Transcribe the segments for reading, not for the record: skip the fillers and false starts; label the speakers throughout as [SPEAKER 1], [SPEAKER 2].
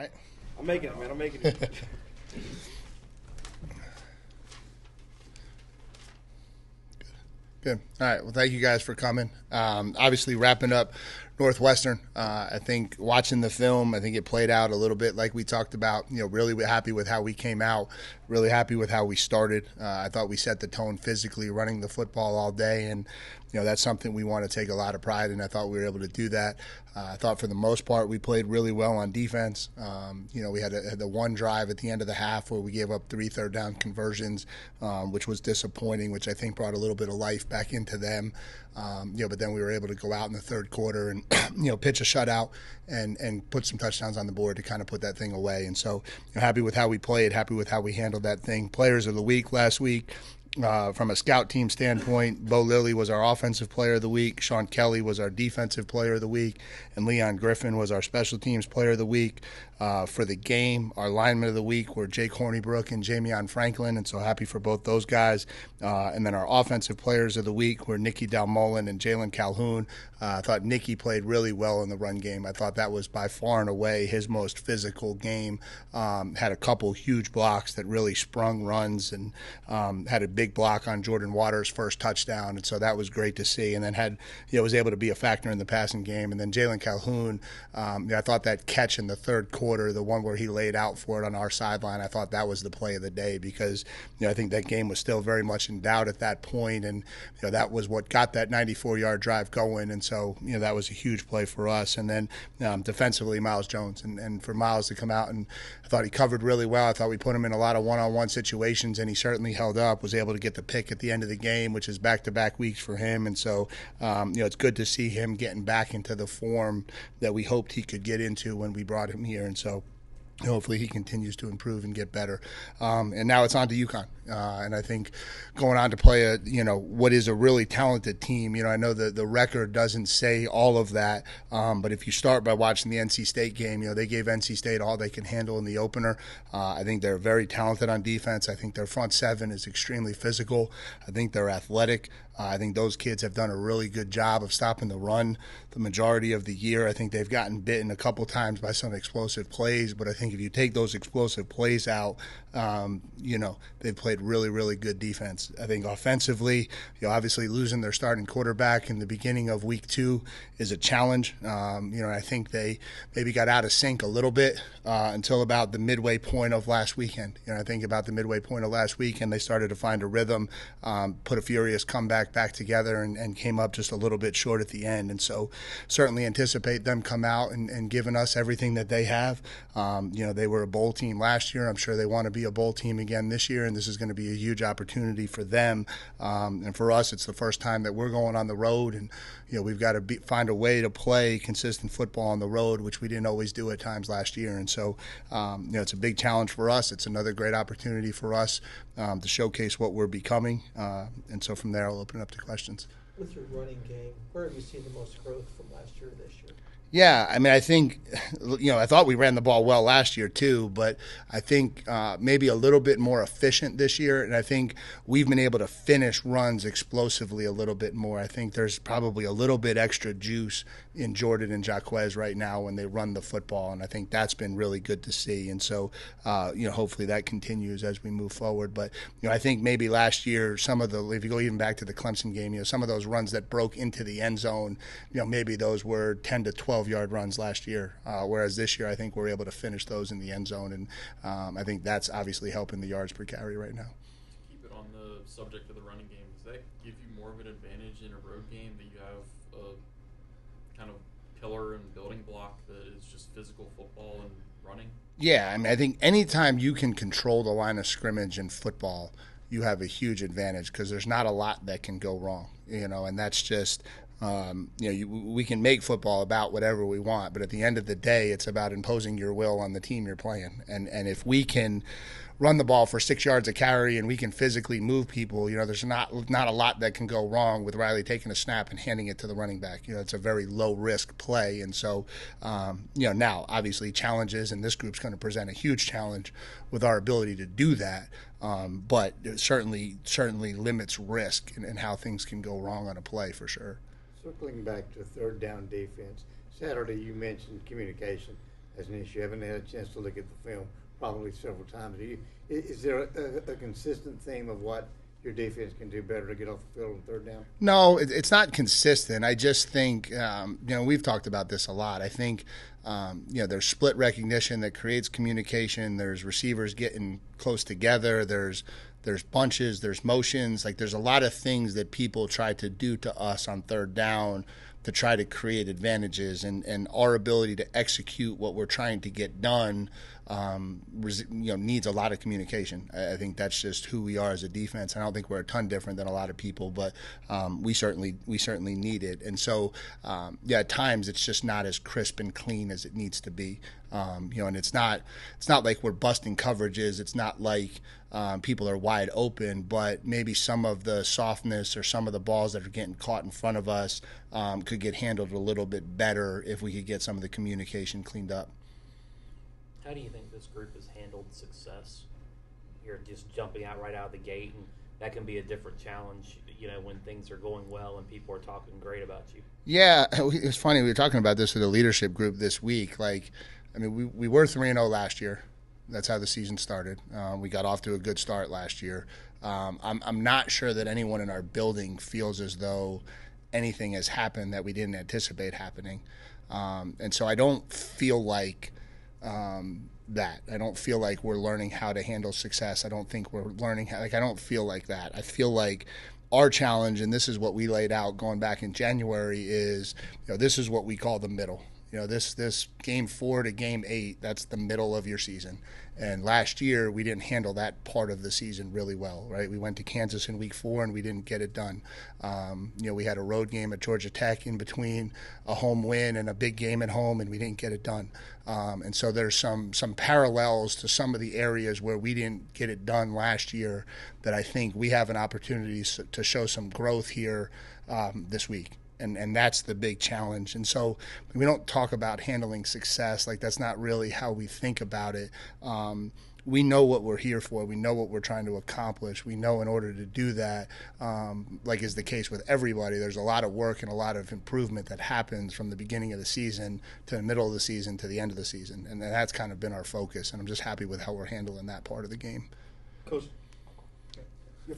[SPEAKER 1] right?
[SPEAKER 2] I'm making it, man. I'm making it.
[SPEAKER 1] Good. All right. Well, thank you guys for coming. Obviously, wrapping up Northwestern. I think watching the film, I think it played out a little bit like we talked about. Really happy with how we came out. Really happy with how we started. I thought we set the tone physically, running the football all day, and that's something we want to take a lot of pride in. I thought we were able to do that. I thought for the most part we played really well on defense. We had the one drive at the end of the half where we gave up 3 third-down conversions, which was disappointing, which I think brought a little bit of life back into them. But then we were able to go out in the third quarter and pitch a shutout and put some touchdowns on the board to kind of put that thing away. And so happy with how we played, happy with how we handled that thing. Players of the week last week. From a scout team standpoint, Bo Lilly was our offensive player of the week, Sean Kelly was our defensive player of the week, and Leon Griffin was our special teams player of the week. For the game, our linemen of the week were Jake Hornibrook and Jamion Franklin, and so happy for both those guys. And then our offensive players of the week were Nicky Dalmolin and Jalen Calhoun. I thought Nicky played really well in the run game. I thought that was by far and away his most physical game. Had a couple huge blocks that really sprung runs and had a big block on Jordan Waters' first touchdown, and so that was great to see. And then was able to be a factor in the passing game. And then Jalen Calhoun, I thought that catch in the third quarter, the one where he laid out for it on our sideline, I thought that was the play of the day because I think that game was still very much in doubt at that point, and that was what got that 94-yard drive going. And so that was a huge play for us. And then defensively, Miles Jones, and for Miles to come out, and I thought he covered really well. I thought we put him in a lot of one-on-one situations, and he certainly held up, was able to get the pick at the end of the game, which is back-to-back weeks for him. And so it's good to see him getting back into the form that we hoped he could get into when we brought him here. And so hopefully he continues to improve and get better. And now it's on to UConn. And I think going on to play what is a really talented team. I know the record doesn't say all of that, but if you start by watching the NC State game, they gave NC State all they can handle in the opener. I think they're very talented on defense. I think their front seven is extremely physical. I think they're athletic. I think those kids have done a really good job of stopping the run the majority of the year. I think they've gotten bitten a couple times by some explosive plays, but I think if you take those explosive plays out, they've played really, really good defense. I think offensively, obviously losing their starting quarterback in the beginning of week 2 is a challenge. I think they maybe got out of sync a little bit until about the midway point of last weekend. I think about the midway point of last weekend, they started to find a rhythm, put a furious comeback back together, and came up just a little bit short at the end. And so certainly anticipate them come out and giving us everything that they have. They were a bowl team last year. I'm sure they want to be a bowl team again this year, and this is going to be a huge opportunity for them. And for us, it's the first time that we're going on the road, and we've got to find a way to play consistent football on the road, which we didn't always do at times last year. And so, it's a big challenge for us. It's another great opportunity for us to showcase what we're becoming. And so from there, I'll open it up to questions.
[SPEAKER 3] With your running game, where have you seen the most growth from last year to this year?
[SPEAKER 1] Yeah, I think, I thought we ran the ball well last year too, but I think maybe a little bit more efficient this year, and I think we've been able to finish runs explosively a little bit more. I think there's probably a little bit extra juice in Jordan and Jaquez right now when they run the football, and I think that's been really good to see. And so, hopefully that continues as we move forward. But, I think maybe last year, if you go even back to the Clemson game, some of those runs that broke into the end zone, maybe those were 10 to 12-yard runs last year, whereas this year I think we're able to finish those in the end zone, and I think that's obviously helping the yards per carry right now.
[SPEAKER 4] To keep it on the subject of the running game, does that give you more of an advantage in a road game that you have a kind of pillar and building block that is just physical football and running?
[SPEAKER 1] Yeah, I think anytime you can control the line of scrimmage in football, you have a huge advantage because there's not a lot that can go wrong, and that's just we can make football about whatever we want, but at the end of the day, it's about imposing your will on the team you're playing. And if we can run the ball for 6 yards a carry and we can physically move people, there's not a lot that can go wrong with Riley taking a snap and handing it to the running back. It's a very low-risk play. And so, now, obviously, challenges, and this group's going to present a huge challenge with our ability to do that. But it certainly limits risk and how things can go wrong on a play for sure.
[SPEAKER 5] Circling back to third down defense, Saturday you mentioned communication. as an issue. I haven't had a chance to look at the film probably several times. Is there a consistent theme of what your defense can do better to get off the field on third down?
[SPEAKER 1] No, it's not consistent. I just think, we've talked about this a lot. I think, there's split recognition that creates communication. There's receivers getting close together. There's bunches. There's motions. Like, there's a lot of things that people try to do to us on third down to try to create advantages, and our ability to execute what we're trying to get done needs a lot of communication. I think that's just who we are as a defense. I don't think we're a ton different than a lot of people, but we certainly need it. And so, at times it's just not as crisp and clean as it needs to be. And it's not like we're busting coverages. It's not like people are wide open, but maybe some of the softness or some of the balls that are getting caught in front of us could get handled a little bit better if we could get some of the communication cleaned up.
[SPEAKER 6] How do you think this group has handled success? You're just jumping out right out of the gate, and that can be a different challenge, when things are going well and people are talking great about you.
[SPEAKER 1] Yeah, it's funny. We were talking about this with the leadership group this week. We were 3-0 last year. That's how the season started. We got off to a good start last year. I'm not sure that anyone in our building feels as though anything has happened that we didn't anticipate happening. And so I don't feel like that. I don't feel like we're learning how to handle success. I don't think we're learning how, I don't feel like that. I feel like our challenge, and this is what we laid out going back in January, is, this is what we call the middle. This game 4 to game 8, that's the middle of your season. And last year, we didn't handle that part of the season really well, right? We went to Kansas in week 4 and we didn't get it done. We had a road game at Georgia Tech in between a home win and a big game at home, and we didn't get it done. And so there's some parallels to some of the areas where we didn't get it done last year that I think we have an opportunity to show some growth here this week. And that's the big challenge. And so we don't talk about handling success. That's not really how we think about it. We know what we're here for. We know what we're trying to accomplish. We know in order to do that, like is the case with everybody, there's a lot of work and a lot of improvement that happens from the beginning of the season to the middle of the season to the end of the season. And that's kind of been our focus. And I'm just happy with how we're handling that part of the game.
[SPEAKER 2] Coach.
[SPEAKER 3] You're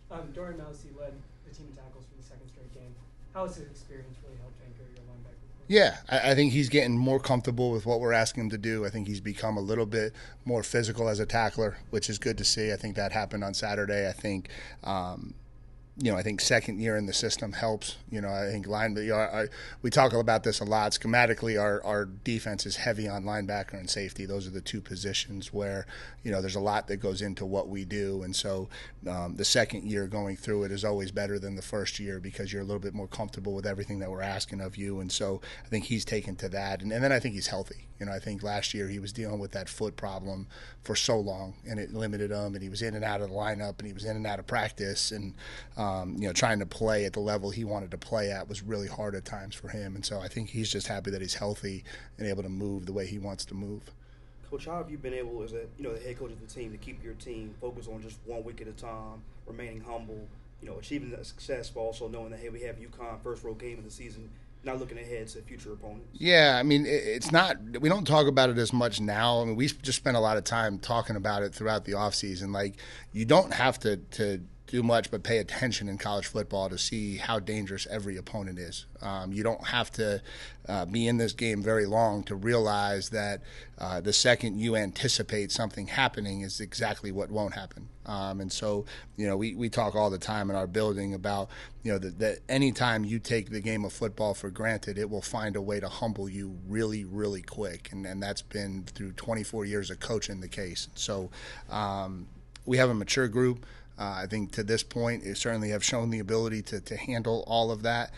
[SPEAKER 3] fine. Dorian Mousy led the team in tackles for the second straight game. How has his experience really helped anchor your linebacker?
[SPEAKER 1] Yeah, I think he's getting more comfortable with what we're asking him to do. I think he's become a little bit more physical as a tackler, which is good to see. I think that happened on Saturday. I think, I think second year in the system helps. I think we talk about this a lot. Schematically, our defense is heavy on linebacker and safety. Those are the two positions where, there's a lot that goes into what we do. And so the second year going through it is always better than the first year because you're a little bit more comfortable with everything that we're asking of you. And so I think he's taken to that. And then I think he's healthy. I think last year he was dealing with that foot problem for so long, and it limited him, and he was in and out of the lineup, and he was in and out of practice, and trying to play at the level he wanted to play at was really hard at times for him. And so I think he's just happy that he's healthy and able to move the way he wants to move.
[SPEAKER 2] Coach, how have you been able, as the head coach of the team, to keep your team focused on just 1 week at a time, remaining humble, achieving that success, but also knowing that, hey, we have UConn first road game of the season, not looking ahead to future opponents?
[SPEAKER 1] Yeah, it's not – we don't talk about it as much now. We just spent a lot of time talking about it throughout the offseason. You don't have to do much but pay attention in college football to see how dangerous every opponent is. You don't have to be in this game very long to realize that the second you anticipate something happening is exactly what won't happen. And so, we talk all the time in our building about, that anytime you take the game of football for granted, it will find a way to humble you really, really quick. And that's been through 24 years of coaching the case. So we have a mature group. I think to this point, they certainly have shown the ability to handle all of that.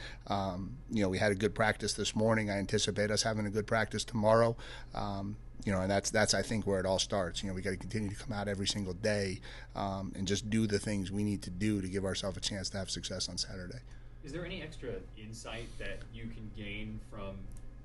[SPEAKER 1] We had a good practice this morning. I anticipate us having a good practice tomorrow. And that's I think where it all starts. We got to continue to come out every single day and just do the things we need to do to give ourselves a chance to have success on Saturday.
[SPEAKER 7] Is there any extra insight that you can gain from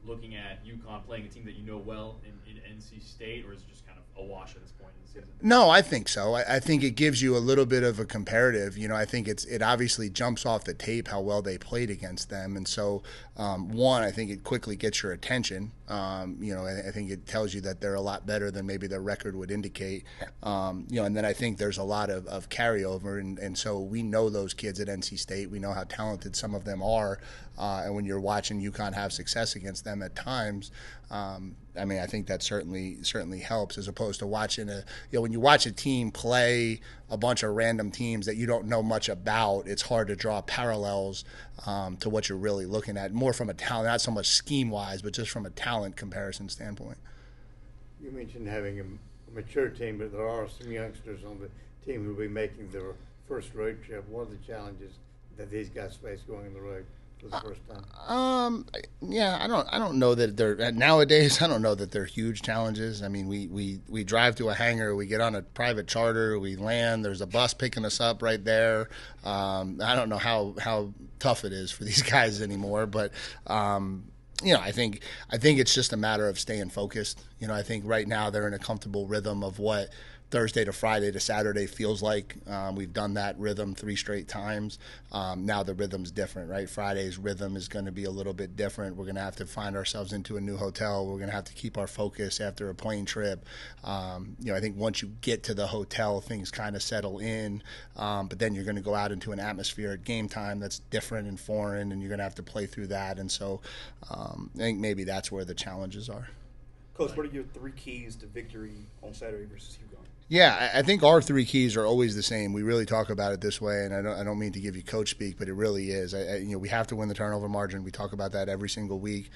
[SPEAKER 7] looking at UConn playing a team that you know well in NC State, or is it just kind of a wash at this point in the season?
[SPEAKER 1] No, I think so. I think it gives you a little bit of a comparative. I think it obviously jumps off the tape how well they played against them. And so, one, I think it quickly gets your attention. I think it tells you that they're a lot better than maybe their record would indicate. And then I think there's a lot of carryover, and so we know those kids at NC State. We know how talented some of them are, and when you're watching UConn have success against them at times, I think that certainly helps, as opposed to watching when you watch a team play a bunch of random teams that you don't know much about, it's hard to draw parallels to what you're really looking at, more from a talent, not so much scheme-wise, but just from a talent comparison standpoint.
[SPEAKER 5] You mentioned having a mature team, but there are some youngsters on the team who will be making their first road trip. What are the challenges that these guys face going on the road for the first time?
[SPEAKER 1] I don't know that they're nowadays. I don't know that they're huge challenges. I mean, we drive to a hangar, we get on a private charter, we land. There's a bus picking us up right there. I don't know how tough it is for these guys anymore, but. I think it's just a matter of staying focused. I think right now they're in a comfortable rhythm of what Thursday to Friday to Saturday feels like. We've done that rhythm 3 straight times. Now the rhythm's different, right? Friday's rhythm is going to be a little bit different. We're going to have to find ourselves into a new hotel. We're going to have to keep our focus after a plane trip. I think once you get to the hotel, things kind of settle in. But then you're going to go out into an atmosphere at game time that's different and foreign, and you're going to have to play through that. And so I think maybe that's where the challenges are.
[SPEAKER 2] Coach, what are your 3 keys to victory on Saturday versus UConn?
[SPEAKER 1] Yeah, I think our 3 keys are always the same. We really talk about it this way, and I don't mean to give you coach speak, but it really is. We have to win the turnover margin. We talk about that every single week.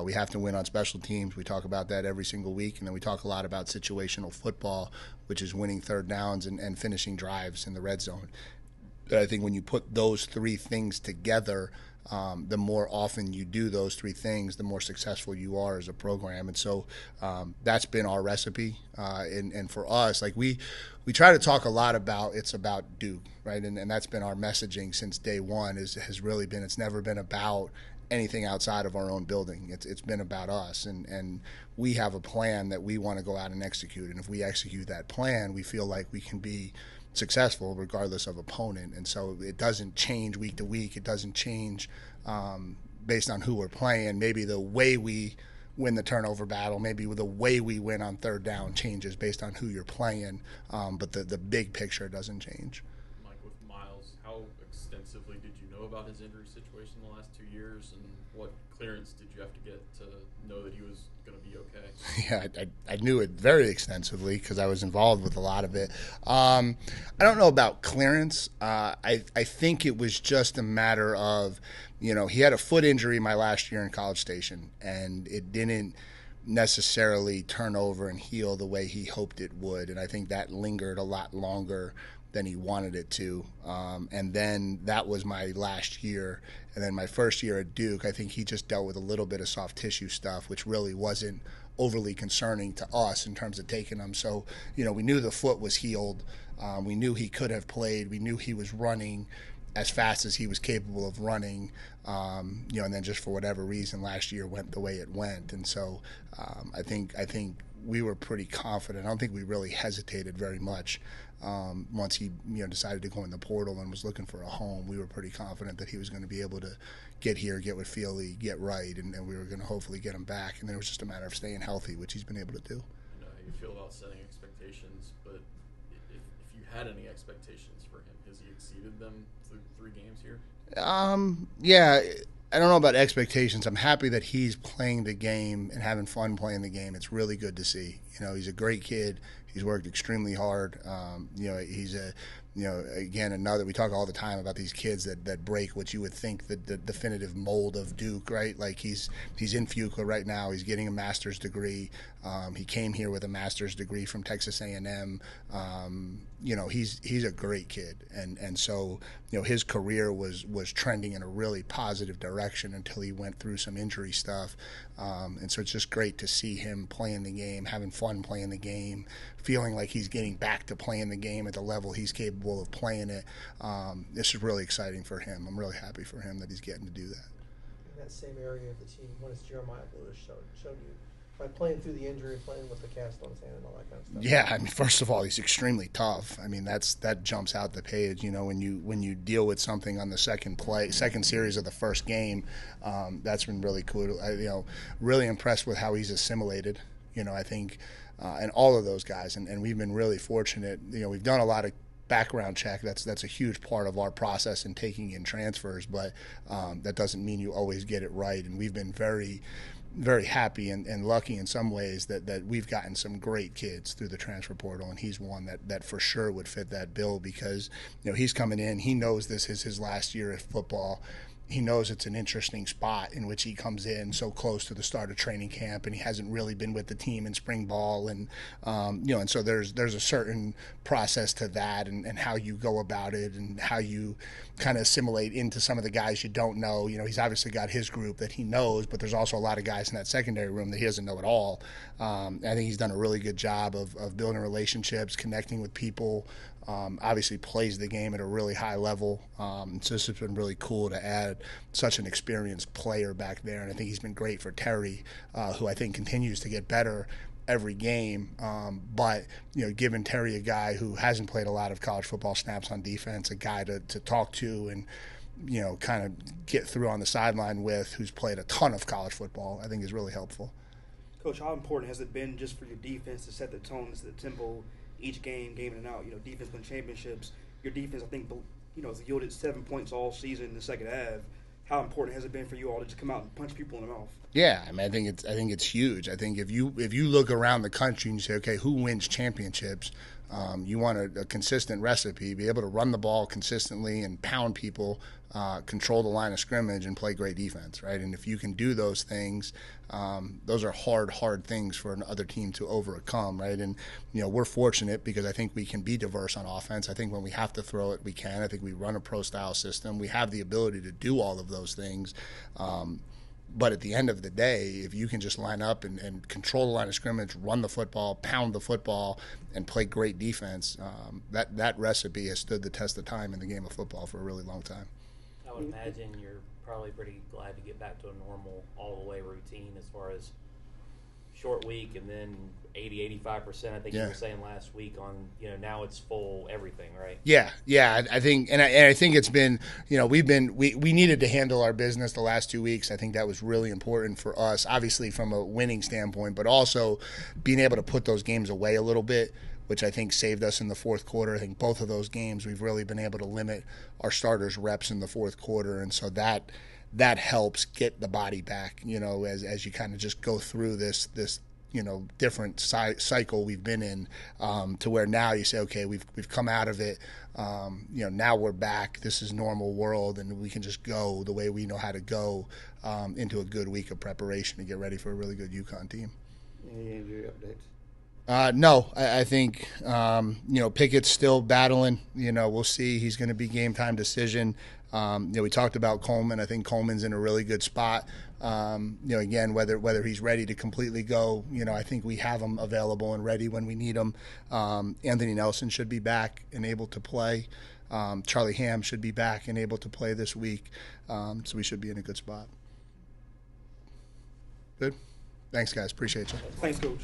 [SPEAKER 1] We have to win on special teams. We talk about that every single week, and then we talk a lot about situational football, which is winning third downs and finishing drives in the red zone. But I think when you put those 3 things together, the more often you do those 3 things, the more successful you are as a program. And so that's been our recipe. And for us, like we try to talk a lot about it's about Duke, right? And that's been our messaging since day one. Has really been, it's never been about anything outside of our own building. It's been about us, and we have a plan that we want to go out and execute. And if we execute that plan, we feel like we can be successful regardless of opponent. And so it doesn't change week to week. It doesn't change based on who we're playing. Maybe the way we win the turnover battle, maybe the way we win on third down changes based on who you're playing, but the big picture doesn't change.
[SPEAKER 4] Mike, with Miles, how extensively did you know about his injury situation the last 2 years, and what clearance did you have to get to know that he was going to be okay?
[SPEAKER 1] Yeah, I knew it very extensively because I was involved with a lot of it. I don't know about clearance. I think it was just a matter of, he had a foot injury my last year in College Station, and it didn't necessarily turn over and heal the way he hoped it would. And I think that lingered a lot longer than he wanted it to. And then that was my last year. And then my first year at Duke, I think he just dealt with a little bit of soft tissue stuff, which really wasn't overly concerning to us in terms of taking him. So, we knew the foot was healed. We knew he could have played. We knew he was running as fast as he was capable of running. And then just for whatever reason, last year went the way it went. And so I think we were pretty confident. I don't think we really hesitated very much. Once he decided to go in the portal and was looking for a home, we were pretty confident that he was going to be able to get here, get with Feely, get right, and we were going to hopefully get him back. And then it was just a matter of staying healthy, which he's been able to do.
[SPEAKER 4] I know how you feel about setting expectations, but if you had any expectations for him, has he exceeded them through 3 games here?
[SPEAKER 1] Yeah, I don't know about expectations. I'm happy that he's playing the game and having fun playing the game. It's really good to see. He's a great kid. He's worked extremely hard. He's again, we talk all the time about these kids that break what you would think the definitive mold of Duke, right? Like he's in Fuqua right now. He's getting a master's degree. He came here with a master's degree from Texas A&M. He's a great kid, and so his career was trending in a really positive direction until he went through some injury stuff, and so it's just great to see him playing the game, having fun playing the game, feeling like he's getting back to playing the game at the level he's capable of playing it. This is really exciting for him. I'm really happy for him that he's getting to do that.
[SPEAKER 8] In that same area of the team, what has Jeremiah Lewis shown you? by playing through the injury, playing with the cast on his hand and all that kind of stuff?
[SPEAKER 1] Yeah, I mean, first of all, he's extremely tough. I mean, that jumps out the page. You know, when you deal with something on the second series of the first game, that's been really cool. Really impressed with how he's assimilated. You know, I think, and all of those guys, and we've been really fortunate. You know, we've done a lot of background check. That's a huge part of our process in taking in transfers, but that doesn't mean you always get it right. And we've been very, very happy and lucky in some ways that we've gotten some great kids through the transfer portal, and he's one that for sure would fit that bill because, you know, he's coming in, he knows this is his last year of football. He knows it's an interesting spot in which he comes in so close to the start of training camp, and he hasn't really been with the team in spring ball, and and so there's a certain process to that, and how you go about it, and how you kind of assimilate into some of the guys you don't know. You know, he's obviously got his group that he knows, but there's also a lot of guys in that secondary room that he doesn't know at all. I think he's done a really good job of building relationships, connecting with people. Obviously plays the game at a really high level. So it's been really cool to add such an experienced player back there. And I think he's been great for Terry, who I think continues to get better every game. But, you know, giving Terry a guy who hasn't played a lot of college football snaps on defense, a guy to talk to and, you know, kind of get through on the sideline with, who's played a ton of college football, I think is really helpful.
[SPEAKER 2] Coach, how important has it been just for your defense to set the tone, to set the tempo each game in and out? You know, defense win championships. Your defense, I think, you know, has yielded 7 points all season in the second half. How important has it been for you all to just come out and punch people in the mouth?
[SPEAKER 1] Yeah, I mean, I think it's huge. I think if you look around the country and you say, okay, who wins championships? You want a consistent recipe, be able to run the ball consistently and pound people, control the line of scrimmage, and play great defense, right? And if you can do those things, those are hard things for another team to overcome, right? And, you know, we're fortunate because I think we can be diverse on offense. I think when we have to throw it, we can. I think we run a pro-style system. We have the ability to do all of those things. But at the end of the day, if you can just line up and control the line of scrimmage, run the football, pound the football, and play great defense, that recipe has stood the test of time in the game of football for a really long time.
[SPEAKER 6] I would imagine you're probably pretty glad to get back to a normal all-the-way routine as far as short week and then 80-85%. I think you were saying last week on, you know, now it's full everything, right? Yeah.
[SPEAKER 1] I think, and I think it's been, you know, we needed to handle our business the last 2 weeks. I think that was really important for us, obviously from a winning standpoint, but also being able to put those games away a little bit, which I think saved us in the fourth quarter. I think both of those games we've really been able to limit our starters' reps in the fourth quarter, and so that helps get the body back, you know, as you kind of just go through this you know, different cycle we've been in, to where now you say, okay, we've come out of it, you know, now we're back, this is normal world, and we can just go the way we know how to go into a good week of preparation to get ready for a really good UConn team.
[SPEAKER 5] Any injury updates?
[SPEAKER 1] No, I think, you know, Pickett's still battling. You know, we'll see. He's going to be game time decision. You know, we talked about Coleman. I think Coleman's in a really good spot. You know, again, whether he's ready to completely go, you know, I think we have him available and ready when we need him. Anthony Nelson should be back and able to play. Charlie Ham should be back and able to play this week. So we should be in a good spot. Good. Thanks, guys. Appreciate you.
[SPEAKER 2] Thanks, Coach.